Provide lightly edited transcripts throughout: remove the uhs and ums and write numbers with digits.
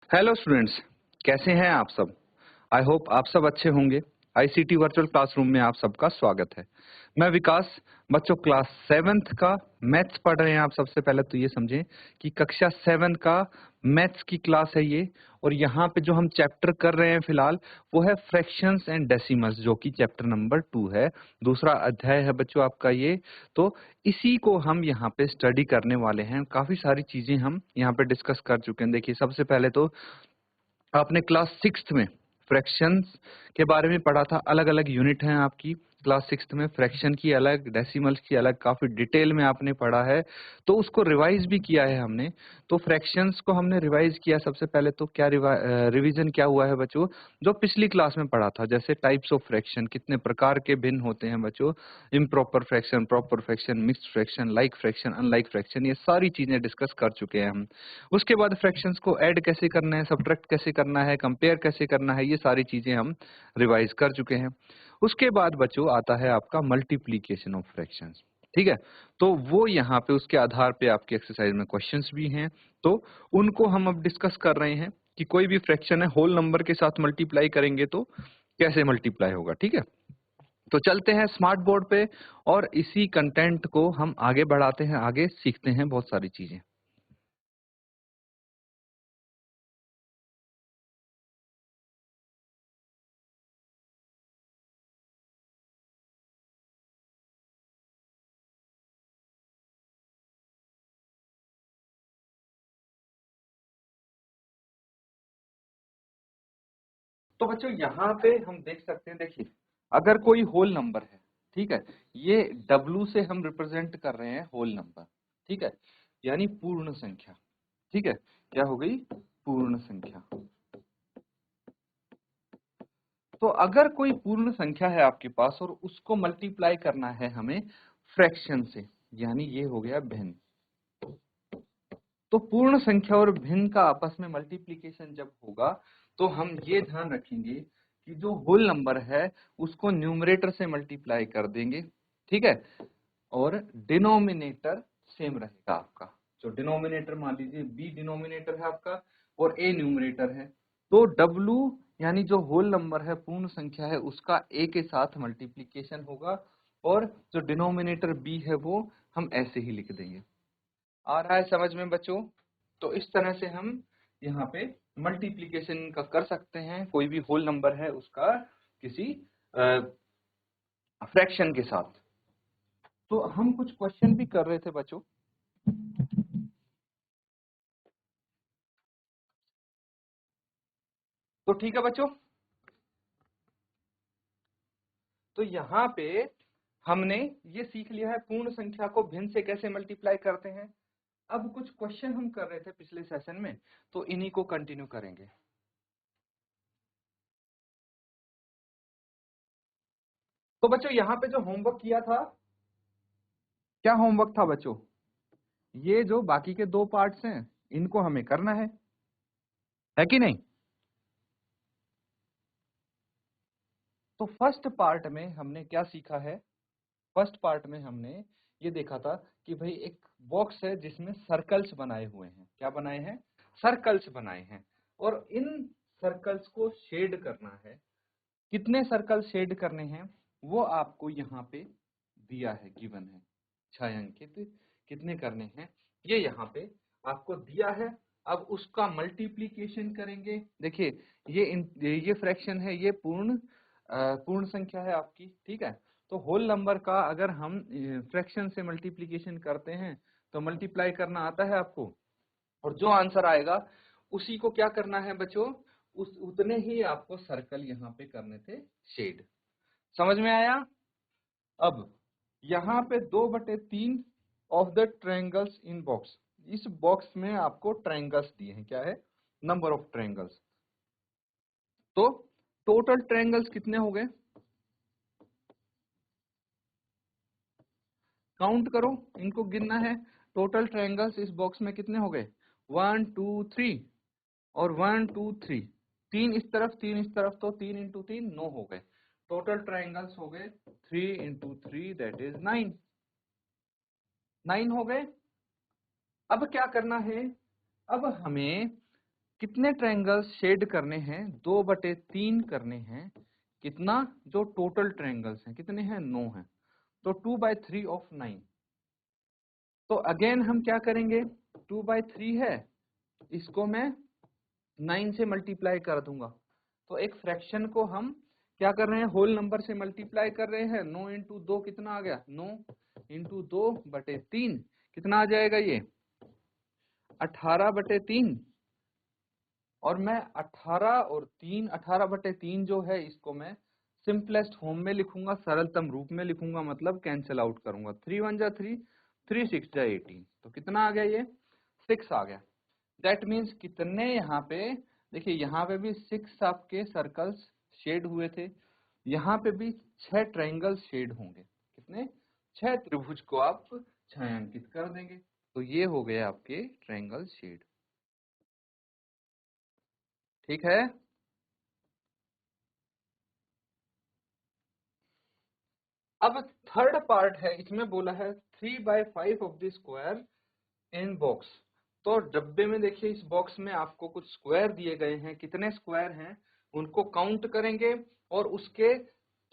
Hello students, कैसे हैं आप सब। आई होप आप सब अच्छे होंगे। आईसीटी वर्चुअल क्लासरूम में आप सबका स्वागत है। मैं विकास। बच्चों, क्लास 7th का मैथ्स पढ़ रहे हैं आप। सबसे पहले तो ये समझें कि कक्षा 7 का मैथ्स की क्लास है ये, और यहाँ पे जो हम चैप्टर कर रहे हैं फिलहाल वो है फ्रैक्शंस एंड डेसिमल्स, जो कि चैप्टर नंबर 2 है। दूसरा अध्याय है बच्चों आपका ये। तो इसी को हम यहाँ पे स्टडी करने वाले हैं। काफी सारी चीजें हम यहाँ पे डिस्कस कर चुके हैं। देखिए, सबसे पहले तो आपने क्लास 6th में फ्रैक्शंस के बारे में पढ़ा था। अलग अलग यूनिट हैं आपकी क्लास 6th में, फ्रैक्शन की अलग, डेसिमल्स की अलग, काफी डिटेल में आपने पढ़ा है। तो उसको रिवाइज भी किया है हमने। तो फ्रैक्शंस को हमने रिवाइज किया। सबसे पहले तो क्या रिवीजन क्या हुआ है बच्चों, जो पिछली क्लास में पढ़ा था, जैसे टाइप्स ऑफ फ्रैक्शन, कितने प्रकार के भिन्न होते हैं बच्चों, improper fraction, proper fraction, mixed fraction, like fraction, unlike fraction, ये सारी चीजें डिस्कस कर चुके हैं हम। उसके बाद फ्रैक्शंस को ऐड कैसे करना है, सब्ट्रैक्ट कैसे करना है, कंपेयर कैसे करना है, ये सारी चीजें हम रिवाइज कर चुके हैं। उसके बाद बच्चों आता है आपका मल्टीप्लीकेशन ऑफ फ्रैक्शंस। ठीक है, तो वो यहाँ पे उसके आधार पे आपके एक्सरसाइज में क्वेश्चंस भी हैं। तो उनको हम अब डिस्कस कर रहे हैं कि कोई भी फ्रैक्शन है, होल नंबर के साथ मल्टीप्लाई करेंगे तो कैसे मल्टीप्लाई होगा। ठीक है, तो चलते हैं स्मार्ट बोर्ड पे और इसी कंटेंट को हम आगे बढ़ाते हैं, आगे सीखते हैं बहुत सारी चीजें। तो बच्चों यहाँ पे हम देख सकते हैं, देखिए, अगर कोई होल नंबर है, ठीक है, ये W से हम रिप्रेजेंट कर रहे हैं होल नंबर, ठीक है, यानी पूर्ण संख्या। ठीक है, क्या हो गई, पूर्ण संख्या। तो अगर कोई पूर्ण संख्या है आपके पास और उसको मल्टीप्लाई करना है हमें फ्रैक्शन से, यानी ये हो गया भिन्न। तो पूर्ण संख्या और भिन्न का आपस में मल्टीप्लीकेशन जब होगा तो हम ये ध्यान रखेंगे कि जो होल नंबर है उसको न्यूमरेटर से मल्टीप्लाई कर देंगे। ठीक है, और डिनोमिनेटर सेम रहेगा आपका। जो डिनोमिनेटर मान लीजिए बी डिनोमिनेटर है आपका और ए न्यूमरेटर है, तो डब्लू यानी जो होल नंबर है, पूर्ण संख्या है, उसका ए के साथ मल्टीप्लीकेशन होगा, और जो डिनोमिनेटर बी है वो हम ऐसे ही लिख देंगे। आ रहा है समझ में बच्चों। तो इस तरह से हम यहाँ पे मल्टीप्लीकेशन का कर सकते हैं कोई भी होल नंबर है उसका किसी फ्रैक्शन के साथ। तो हम कुछ क्वेश्चन भी कर रहे थे बच्चों। तो ठीक है बच्चों, तो यहाँ पे हमने ये सीख लिया है पूर्ण संख्या को भिन्न से कैसे मल्टीप्लाई करते हैं। अब कुछ क्वेश्चन हम कर रहे थे पिछले सेशन में, तो इन्हीं को कंटिन्यू करेंगे। तो बच्चों यहाँ पे जो होमवर्क किया था, क्या होमवर्क था बच्चों, ये जो बाकी के दो पार्ट्स हैं इनको हमें करना है कि नहीं। तो फर्स्ट पार्ट में हमने क्या सीखा है, फर्स्ट पार्ट में हमने ये देखा था कि भाई एक बॉक्स है जिसमें सर्कल्स बनाए हुए हैं। क्या बनाए हैं, सर्कल्स बनाए हैं, और इन सर्कल्स को शेड करना है। कितने सर्कल शेड करने हैं वो आपको यहाँ पे दिया है, गिवन है, छायांकित कितने करने हैं ये यहाँ पे आपको दिया है। अब उसका मल्टीप्लीकेशन करेंगे। देखिए, ये फ्रैक्शन है, ये पूर्ण संख्या है आपकी। ठीक है, तो होल नंबर का अगर हम फ्रैक्शन से मल्टीप्लीकेशन करते हैं तो मल्टीप्लाई करना आता है आपको, और जो आंसर आएगा उसी को क्या करना है बच्चों, उस उतने ही आपको सर्कल यहाँ पे करने थे शेड। समझ में आया। अब यहाँ पे 2/3 of the triangles in box, इस बॉक्स में आपको ट्रायंगल्स दिए हैं। क्या है, नंबर ऑफ ट्रायंगल्स। तो टोटल ट्रायंगल्स कितने हो गए, काउंट करो, इनको गिनना है। टोटल ट्रायंगल्स इस बॉक्स में कितने हो गए, 1 2 3, और 1 2 3, तीन इस तरफ तीन इस तरफ, तो 3 इंटू 3 9 हो गए। टोटल ट्रायंगल्स हो गए 3 इंटू 3 दैट इज 9, 9 हो गए। अब क्या करना है, अब हमें कितने ट्रायंगल्स शेड करने हैं? 2/3 करने हैं। कितना? जो टोटल ट्रायंगल्स हैं कितने हैं? 9 हैं। तो 2/3 ऑफ 9। तो अगेन हम क्या करेंगे? 2/3 है, इसको मैं 9 से मल्टीप्लाई कर दूंगा। तो एक फ्रैक्शन को हम क्या कर रहे हैं? होल नंबर से मल्टीप्लाई कर रहे हैं। 9 इंटू 2 कितना आ गया? 9 इंटू 2/3 कितना आ जाएगा? ये 18/3। और मैं 18/3 जो है इसको मैं सिंपलेस्ट फॉर्म में लिखूंगा, सरलतम रूप में लिखूंगा, मतलब कैंसिल आउट करूंगा। 3 1 जा 3, 3 6 जा 18। तो कितना आ गया? ये 6 आ गया। दैट मीन्स कितने यहाँ पे, देखिए यहाँ पे भी 6 आपके सर्कल्स शेड हुए थे, यहाँ पे भी 6 ट्रायंगल्स शेड होंगे। कितने? 6 त्रिभुज को आप छायांकित कर देंगे। तो ये हो गए आपके ट्रायंगल शेड। ठीक है। अब थर्ड पार्ट है, इसमें बोला है 3/5 of the square in box. तो डब्बे में देखिए, इस बॉक्स में आपको कुछ स्क्वायर दिए गए हैं। कितने स्क्वायर हैं उनको काउंट करेंगे और उसके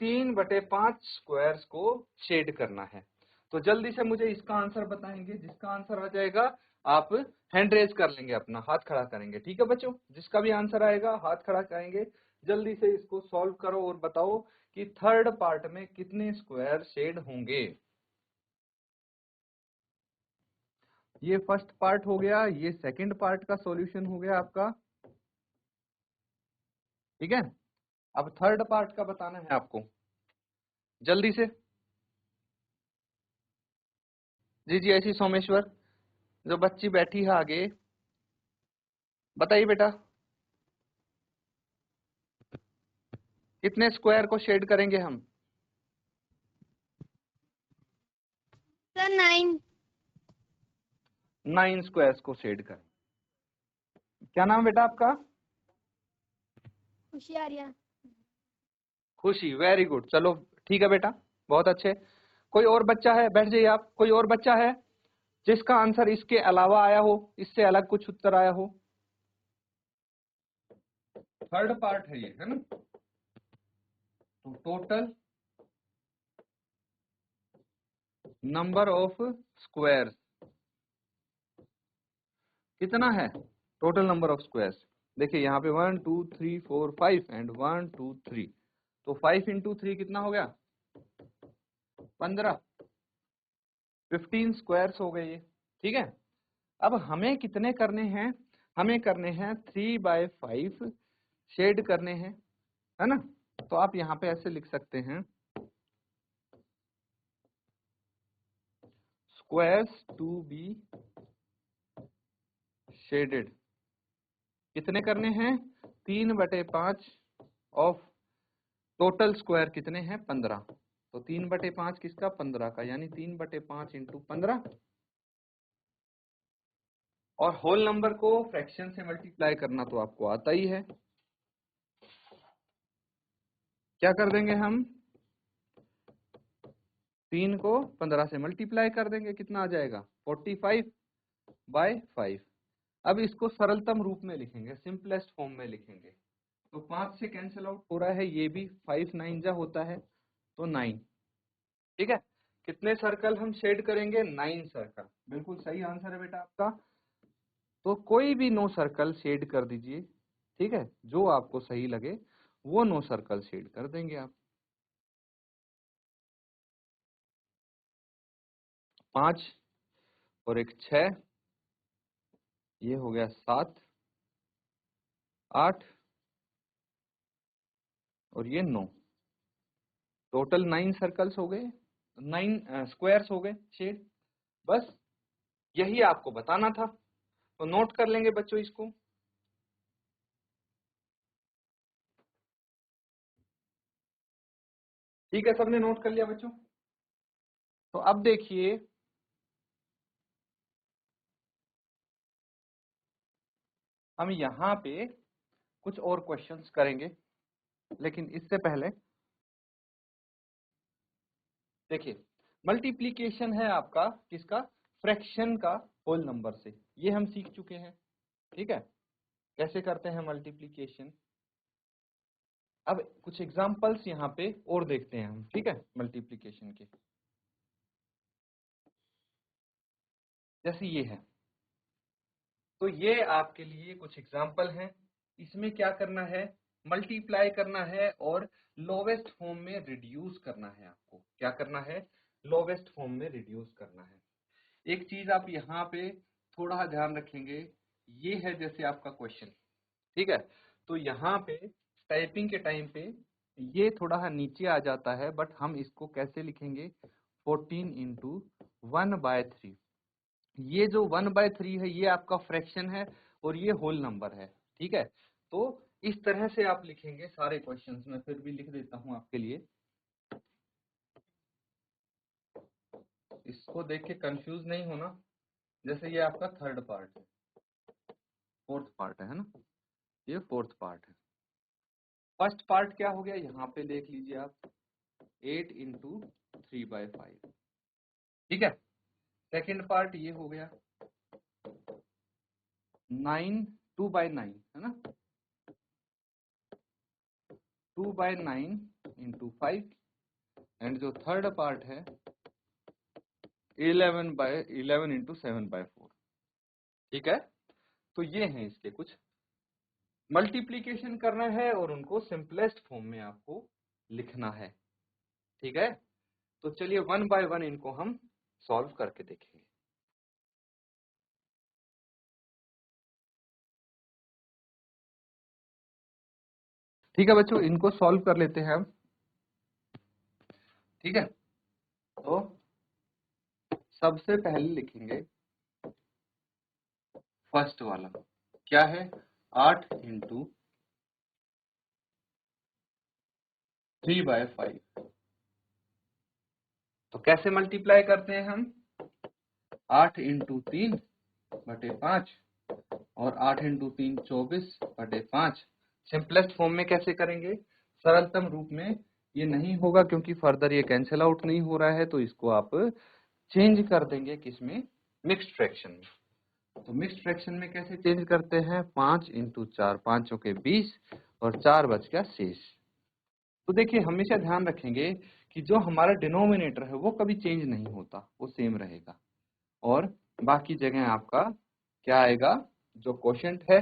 3/5 स्क्वायर्स को शेड करना है। तो जल्दी से मुझे इसका आंसर बताएंगे। जिसका आंसर आ जाएगा आप हैंड रेज कर लेंगे, अपना हाथ खड़ा करेंगे। ठीक है बच्चों, जिसका भी आंसर आएगा हाथ खड़ा करेंगे। जल्दी से इसको सॉल्व करो और बताओ कि थर्ड पार्ट में कितने स्क्वायर शेड होंगे। ये फर्स्ट पार्ट हो गया, ये सेकंड पार्ट का सॉल्यूशन हो गया आपका। ठीक है, अब थर्ड पार्ट का बताना है आपको, जल्दी से। जी जी, ऐसी सोमेश्वर जो बच्ची बैठी है आगे, बताइए बेटा कितने स्क्वायर को शेड करेंगे हम? सर 9। 9 स्क्वायर्स को शेड करें। क्या नाम बेटा आपका? होशियारिया। खुशी, वेरी गुड। चलो ठीक है बेटा, बहुत अच्छे। कोई और बच्चा है? बैठ जाइए आप। कोई और बच्चा है जिसका आंसर इसके अलावा आया हो, इससे अलग कुछ उत्तर आया हो? थर्ड पार्ट है ये, है ना? तो टोटल नंबर ऑफ स्क्वायर्स कितना है? टोटल नंबर ऑफ स्क्वायर्स देखिए यहाँ पे 1 2 3 4 5 एंड 1 2 3। तो 5 इंटू 3 कितना हो गया? 15। 15 स्क्वायर्स हो गए ये। ठीक है, अब हमें कितने करने हैं? हमें करने हैं 3/5 शेड करने हैं, है ना? तो आप यहाँ पे ऐसे लिख सकते हैं, स्क्वायर्स टू बी शेडेड। कितने करने हैं? 3/5 ऑफ टोटल स्क्वायर कितने हैं? 15। तो 3/5 किसका? 15 का, यानी 3/5 इंटू 15। और होल नंबर को फ्रैक्शन से मल्टीप्लाई करना तो आपको आता ही है। क्या कर देंगे हम? 3 को 15 से मल्टीप्लाई कर देंगे, कितना आ जाएगा? 45/5। अब इसको सरलतम रूप में लिखेंगे, सिंपलेस्ट फॉर्म में लिखेंगे। तो 5 से कैंसिल आउट हो रहा है, ये भी 5 9 जा होता है, तो 9। ठीक है, कितने सर्कल हम शेड करेंगे? 9 सर्कल। बिल्कुल सही आंसर है बेटा आपका। तो कोई भी 9 सर्कल शेड कर दीजिए। ठीक है, जो आपको सही लगे वो 9 सर्कल शेड कर देंगे आप। 5 और एक 6, ये हो गया 7 8 और ये 9। टोटल 9 सर्कल्स हो गए, 9 स्क्वायर्स हो गए शेड। बस यही आपको बताना था, तो नोट कर लेंगे बच्चों इसको। ठीक है, सबने नोट कर लिया बच्चों? तो अब देखिए, हम यहाँ पे कुछ और क्वेश्चंस करेंगे, लेकिन इससे पहले देखिए, मल्टीप्लिकेशन है आपका किसका? फ्रैक्शन का होल नंबर से। ये हम सीख चुके हैं। ठीक है, कैसे करते हैं मल्टीप्लीकेशन। अब कुछ एग्जांपल्स यहाँ पे और देखते हैं हम, ठीक है, मल्टीप्लीकेशन के। जैसे ये है, तो ये आपके लिए कुछ एग्जांपल हैं। इसमें क्या करना है, मल्टीप्लाई करना है और लोवेस्ट फॉर्म में रिड्यूस करना है। आपको क्या करना है, लोवेस्ट फॉर्म में रिड्यूस करना है। एक चीज आप यहाँ पे थोड़ा ध्यान रखेंगे, ये है जैसे आपका क्वेश्चन, ठीक है, तो यहाँ पे टाइपिंग के टाइम पे ये थोड़ा नीचे आ जाता है, बट हम इसको कैसे लिखेंगे, 14 इंटू 1/3। ये जो 1/3 है ये आपका फ्रैक्शन है और ये होल नंबर है, ठीक है। तो इस तरह से आप लिखेंगे सारे क्वेश्चंस में, फिर भी लिख देता हूं आपके लिए, इसको देख के कंफ्यूज नहीं होना। जैसे ये आपका थर्ड पार्ट है, फोर्थ पार्ट है ना, ये फोर्थ पार्ट है। फर्स्ट पार्ट क्या हो गया, यहाँ पे देख लीजिए आप, 8 इंटू 3/5, ठीक है। सेकेंड पार्ट ये हो गया 9 2/9 है ना, 2/9 इंटू 5। एंड जो थर्ड पार्ट है 11/11 इंटू 7/4, ठीक है। तो ये हैं इसके कुछ, मल्टीप्लीकेशन करना है और उनको सिंपलेस्ट फॉर्म में आपको लिखना है, ठीक है। तो चलिए 1 बाय 1 इनको हम सॉल्व करके देखेंगे। ठीक है बच्चों, इनको सॉल्व कर लेते हैं हम, ठीक है। तो सबसे पहले लिखेंगे फर्स्ट वाला, क्या है, 8 इंटू 3/5। तो कैसे मल्टीप्लाई करते हैं हम, 8 इंटू 3/5 और 8 इंटू 3 24/5। सिंपलेस्ट फॉर्म में कैसे करेंगे, सरलतम रूप में ये नहीं होगा क्योंकि फर्दर ये कैंसिल आउट नहीं हो रहा है, तो इसको आप चेंज कर देंगे किसमें, मिक्स्ड फ्रैक्शन में। तो मिक्स्ड फ्रैक्शन में कैसे चेंज करते हैं, 5 इंटू 4 5 चौके 20 और 4 बच गया शेष। तो देखिए हमेशा ध्यान रखेंगे कि जो हमारा डिनोमिनेटर है वो कभी चेंज नहीं होता, वो सेम रहेगा। और बाकी जगह आपका क्या आएगा, जो क्वोशंट है,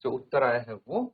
जो उत्तर आया है वो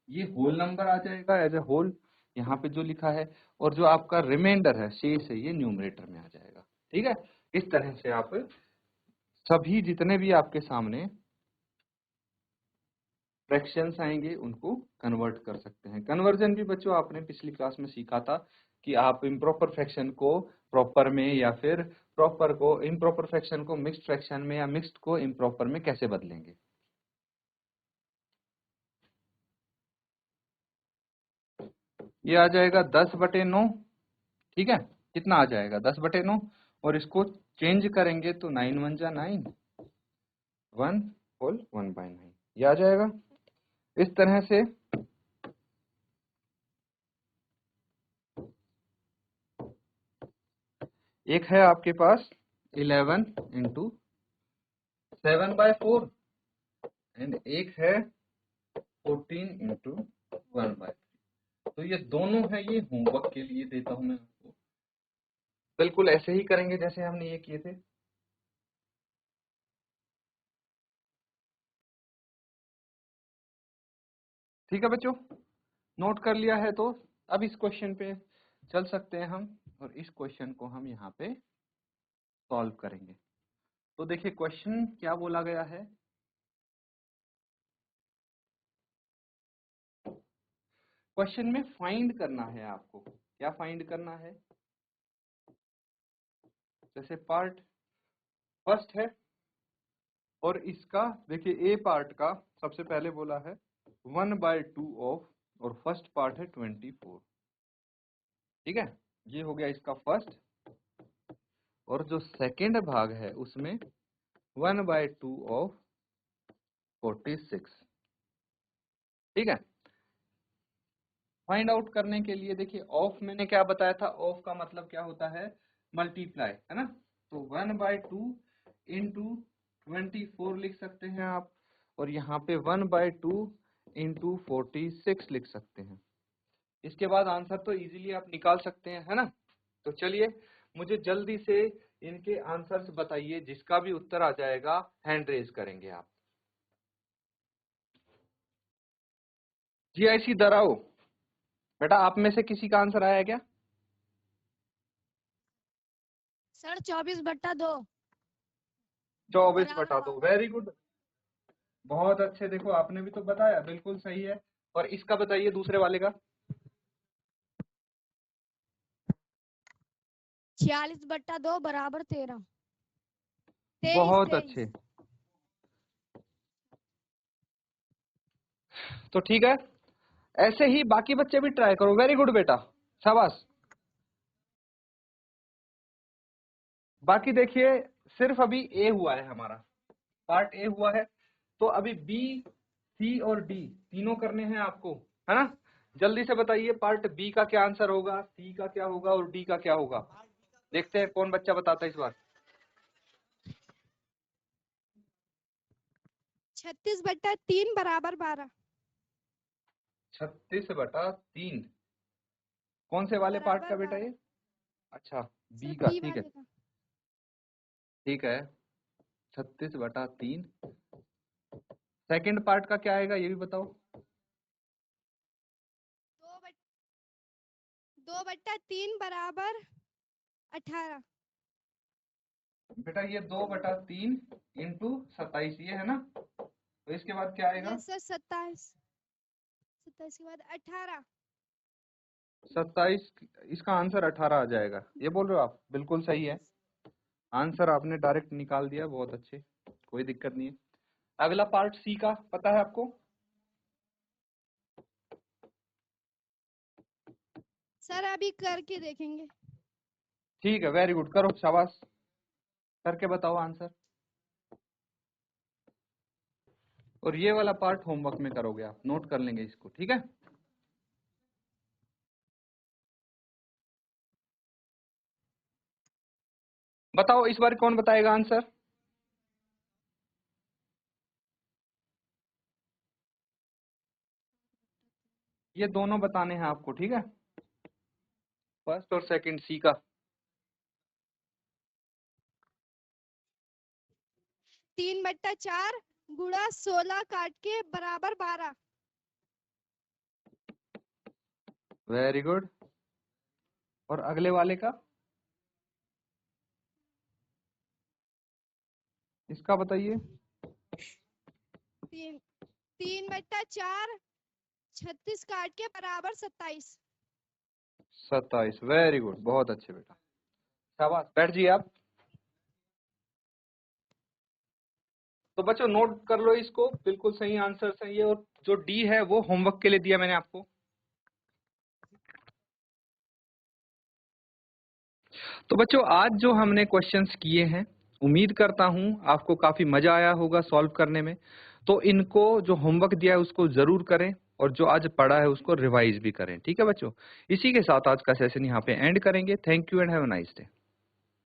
ये होल नंबर आ जाएगा एज ए होल, यहाँ पे जो लिखा है, और जो आपका रिमाइंडर है, शेष है, ये न्यूमरेटर में आ जाएगा, ठीक है। इस तरह से आप सभी जितने भी आपके सामने फ्रैक्शंस आएंगे उनको कन्वर्ट कर सकते हैं। कन्वर्जन भी बच्चों आपने पिछली क्लास में सीखा था कि आप इम्प्रॉपर फ्रैक्शन को प्रॉपर में या फिर प्रॉपर को इम्प्रॉपर फ्रैक्शन को मिक्स्ड फ्रैक्शन में या मिक्स्ड को इम्प्रॉपर में कैसे बदलेंगे। ये आ जाएगा 10/9, ठीक है, कितना आ जाएगा 10/9, और इसको चेंज करेंगे तो 9 1 जा 9, 1 होल 1/9 ये आ जाएगा। इस तरह से एक है आपके पास 11 इंटू 7/4 एंड एक है 14 इंटू 1/3। तो ये दोनों है, ये होमवर्क के लिए देता हूं मैं आपको, बिल्कुल ऐसे ही करेंगे जैसे हमने ये किए थे। ठीक है बच्चों, नोट कर लिया है तो अब इस क्वेश्चन पे चल सकते हैं हम, और इस क्वेश्चन को हम यहाँ पे सॉल्व करेंगे। तो देखिए क्वेश्चन क्या बोला गया है, क्वेश्चन में फाइंड करना है आपको, क्या फाइंड करना है, जैसे पार्ट फर्स्ट है और इसका देखिए ए पार्ट का सबसे पहले बोला है 1/2 ऑफ, और फर्स्ट पार्ट है 24, ठीक है, ये हो गया इसका फर्स्ट। और जो सेकेंड भाग है उसमें 1/2 ऑफ 46, ठीक है। फाइंड आउट करने के लिए देखिए ऑफ मैंने क्या बताया था, ऑफ का मतलब क्या होता है, मल्टीप्लाई, है ना। तो 1/2 इंटू 24 लिख सकते हैं आप, और यहाँ पे 1/2 इंटू 46 लिख सकते हैं। इसके बाद आंसर तो इजीली आप निकाल सकते हैं, है ना। तो चलिए मुझे जल्दी से इनके आंसर्स बताइए, जिसका भी उत्तर आ जाएगा हैंड रेज करेंगे आप। जी ऐसी दराओ, बेटा आप में से किसी का आंसर आया क्या? सर 24/2 24/2, वेरी गुड, बहुत अच्छे। देखो आपने भी तो बताया, बिल्कुल सही है। और इसका बताइए दूसरे वाले का। 46/2 बराबर 13। बहुत अच्छे, तो ठीक है, ऐसे ही बाकी बच्चे भी ट्राई करो। वेरी गुड बेटा, शाबाश। बाकी देखिए सिर्फ अभी ए हुआ है, हमारा पार्ट ए हुआ है, तो अभी बी, सी और डी तीनों करने हैं आपको, है ना। जल्दी से बताइए पार्ट बी का क्या आंसर होगा, सी का क्या होगा और डी का क्या होगा। देखते हैं कौन बच्चा बताता है इस बार। 36/3 बराबर 12। 36/3, कौन से वाले पार्ट का बराबर बेटा 12 ये? अच्छा, सर बी का, बी ठीक है वाले का। ठीक है। 36/3, सेकंड पार्ट का क्या आएगा ये भी बताओ। 2/3 बराबर 18। बेटा ये 2/3 इंटू 27 ये है ना, तो इसके बाद क्या आएगा? Yes sir 27। 27 के बाद 18। 27, इसका आंसर 18 आ जाएगा, ये बोल रहे हो आप, बिल्कुल सही है। आंसर आपने डायरेक्ट निकाल दिया, बहुत अच्छे, कोई दिक्कत नहीं है। अगला पार्ट सी का पता है आपको? सर अभी करके देखेंगे। ठीक है, वेरी गुड, करो, शाबाश, करके बताओ आंसर। और ये वाला पार्ट होमवर्क में करोगे आप, नोट कर लेंगे इसको, ठीक है। बताओ इस बार कौन बताएगा आंसर। ये दोनों बताने हैं आपको, ठीक है, फर्स्ट और सेकंड सी का। 3/4 गुणा 16 काट के बराबर 12। Very good. और अगले वाले का, इसका बताइए। 3/4 36 काट के बराबर 27। 27, वेरी गुड, बहुत अच्छे बेटा, शाबाश, बैठ जाइए आप। तो बच्चों नोट कर लो इसको, बिल्कुल सही आंसर सही है। और जो डी है वो होमवर्क के लिए दिया मैंने आपको। तो बच्चों आज जो हमने क्वेश्चंस किए हैं, उम्मीद करता हूं आपको काफी मजा आया होगा सॉल्व करने में। तो इनको जो होमवर्क दिया है उसको जरूर करें, और जो आज पढ़ा है उसको रिवाइज भी करें, ठीक है बच्चों। इसी के साथ आज का सेशन यहाँ पे एंड करेंगे। Thank you and have a nice day.